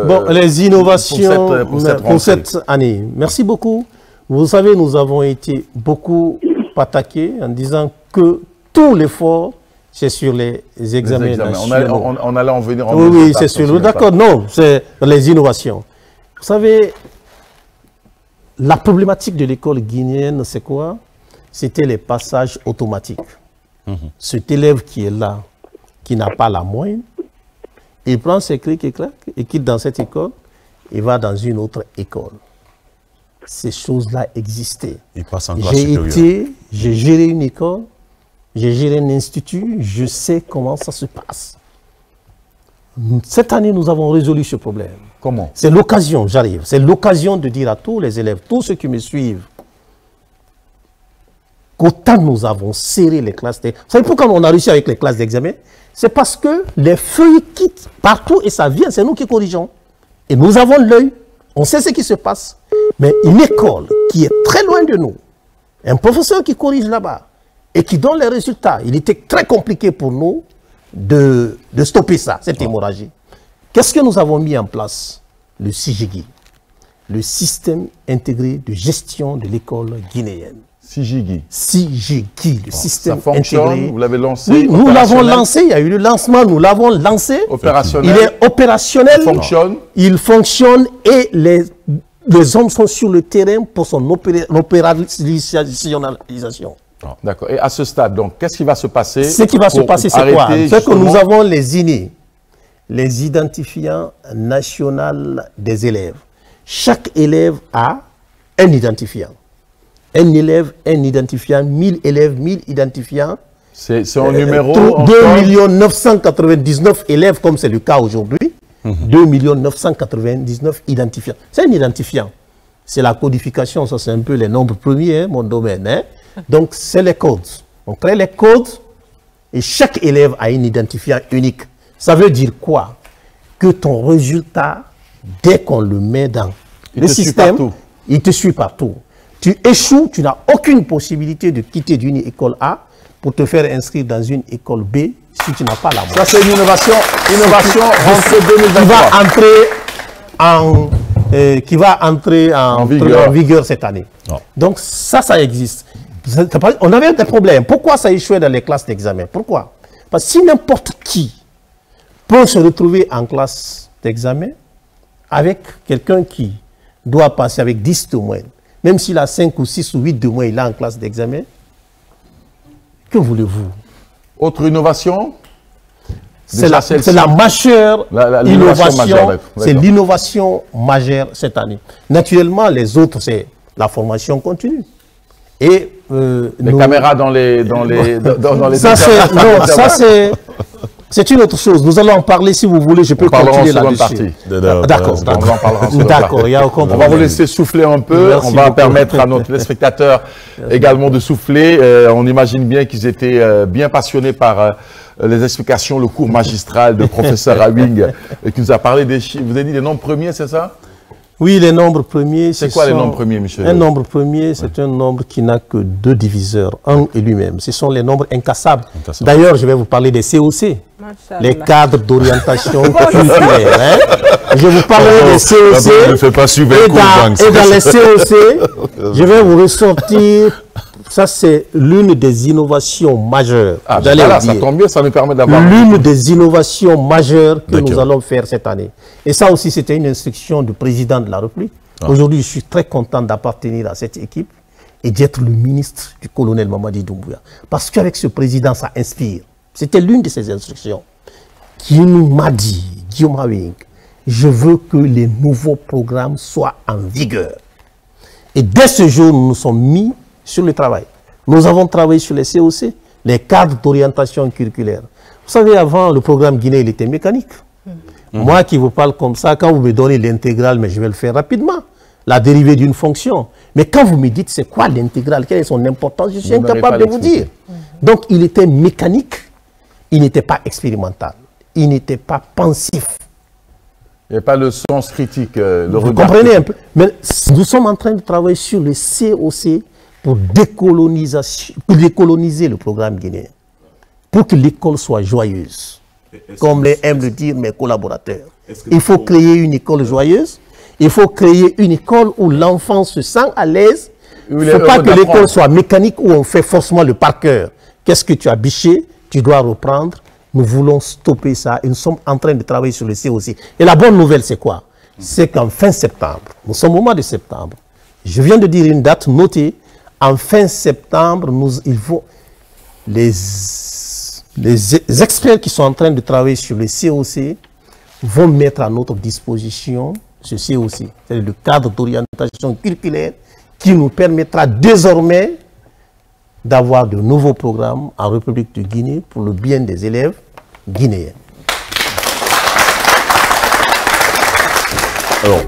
bon, les innovations pour cette année. Merci beaucoup. Vous savez, nous avons été beaucoup attaqués en disant que tout l'effort, c'est sur les examens nationaux. On allait en venir en oui, c'est sur le... D'accord, non, c'est les innovations. Vous savez, la problématique de l'école guinéenne, c'est quoi? C'était les passages automatiques. Cet élève qui est là, qui n'a pas la moyenne, il prend ses clics et claques et quitte dans cette école, il va dans une autre école. Ces choses-là existaient. J'ai géré une école, j'ai géré un institut, je sais comment ça se passe. Cette année, nous avons résolu ce problème. Comment? C'est l'occasion, j'arrive, c'est l'occasion de dire à tous les élèves, tous ceux qui me suivent, qu'autant nous avons serré les classes. Vous savez pourquoi on a réussi avec les classes d'examen? C'est parce que les feuilles quittent partout et ça vient, c'est nous qui corrigeons. Et nous avons l'œil, on sait ce qui se passe. Mais une école qui est très loin de nous, un professeur qui corrige là-bas et qui donne les résultats, il était très compliqué pour nous de stopper ça, cette hémorragie. Qu'est-ce que nous avons mis en place? Le CIGI, le système intégré de gestion de l'école guinéenne. CIGI, le système ça fonctionne, intégré. vous l'avez lancé? Oui, nous l'avons lancé, il y a eu le lancement, nous l'avons lancé. Opérationnel. Il est opérationnel. Il fonctionne. Il fonctionne et les hommes sont sur le terrain pour son opérationnalisation. D'accord. Et à ce stade, donc, qu'est-ce qui va se passer? Ce qui va se passer, c'est quoi? C'est que nous avons les INI, les identifiants nationaux des élèves. Chaque élève a un identifiant. Un élève, un identifiant, 1000 élèves, 1000 identifiants. C'est un numéro 2 999 élèves, comme c'est le cas aujourd'hui. 2 999 identifiants. C'est un identifiant. C'est la codification, ça c'est un peu les nombres premiers, hein, mon domaine. Hein. Donc c'est les codes. On crée les codes et chaque élève a un identifiant unique. Ça veut dire quoi? Que ton résultat, dès qu'on le met dans le système, il te suit partout. Tu échoues, tu n'as aucune possibilité de quitter d'une école A pour te faire inscrire dans une école B si tu n'as pas la moyenne. Ça, c'est une innovation rentrée 2023. Qui va entrer en vigueur cette année. Donc, ça existe. On avait des problèmes. Pourquoi ça échouait dans les classes d'examen? Pourquoi? Parce que si n'importe qui peut se retrouver en classe d'examen avec quelqu'un qui doit passer avec 10 de moyenne, même s'il a 5 ou 6 ou 8 de moyenne, il est en classe d'examen, que voulez-vous? Autre innovation? C'est la majeure innovation, c'est l'innovation majeure cette année. Naturellement, les autres, c'est la formation continue. Et les caméras dans les ça, c'est une autre chose. Nous allons en parler si vous voulez. Je peux continuer là-dessus. D'accord. D'accord. On va vous laisser souffler un peu. Merci, on va permettre à nos téléspectateurs également de souffler. On imagine bien qu'ils étaient bien passionnés par les explications, le cours magistral de professeur Awing qui nous a parlé des chiffres. Vous avez dit les nombres premiers, c'est ça? Oui, les nombres premiers. C'est quoi les nombres premiers, monsieur? Un nombre premier, c'est un nombre qui n'a que 2 diviseurs, 1 et lui-même. Ce sont les nombres incassables. D'ailleurs, je vais vous parler des COC, les cadres d'orientation culturelle. Hein? Je vous parlerai des COC. Et dans les COC, je vais vous ressortir. Ça, c'est l'une des innovations majeures. Voilà, ça tombe bien, ça nous permet d'avoir... L'une des innovations majeures que nous allons faire cette année. Et ça aussi, c'était une instruction du président de la République. Aujourd'hui, je suis très content d'appartenir à cette équipe et d'être le ministre du colonel Mamadi Doumbouya. Parce qu'avec ce président, ça inspire. C'était l'une de ses instructions qui m'a dit, Guillaume Awing, je veux que les nouveaux programmes soient en vigueur. Et dès ce jour, nous nous sommes mis sur le travail. Nous avons travaillé sur les COC, les cadres d'orientation curriculaire. Vous savez, avant, le programme Guinée, il était mécanique. Moi qui vous parle comme ça, quand vous me donnez l'intégrale, mais je vais le faire rapidement, la dérivée d'une fonction. Mais quand vous me dites c'est quoi l'intégrale, quelle est son importance, je suis incapable de vous dire. Donc il était mécanique, il n'était pas expérimental, il n'était pas pensif. Il n'y a pas le sens critique, le regard. Vous comprenez un peu. Mais nous sommes en train de travailler sur le COC pour décoloniser le programme guinéen, pour que l'école soit joyeuse, comme aiment le dire mes collaborateurs. Il faut créer une école joyeuse. Il faut créer une école où l'enfant se sent à l'aise. Il ne faut pas que l'école soit mécanique où on fait forcément le par cœur. Qu'est-ce que tu as bêché? Tu dois reprendre. Nous voulons stopper ça. Et nous sommes en train de travailler sur le COC. Et la bonne nouvelle, c'est quoi? C'est qu'en fin septembre, nous sommes au mois de septembre. Je viens de dire une date notée. En fin septembre, les experts qui sont en train de travailler sur le COC vont mettre à notre disposition ce COC. C'est le cadre d'orientation curriculaire qui nous permettra désormais d'avoir de nouveaux programmes en République de Guinée pour le bien des élèves guinéens. Alors,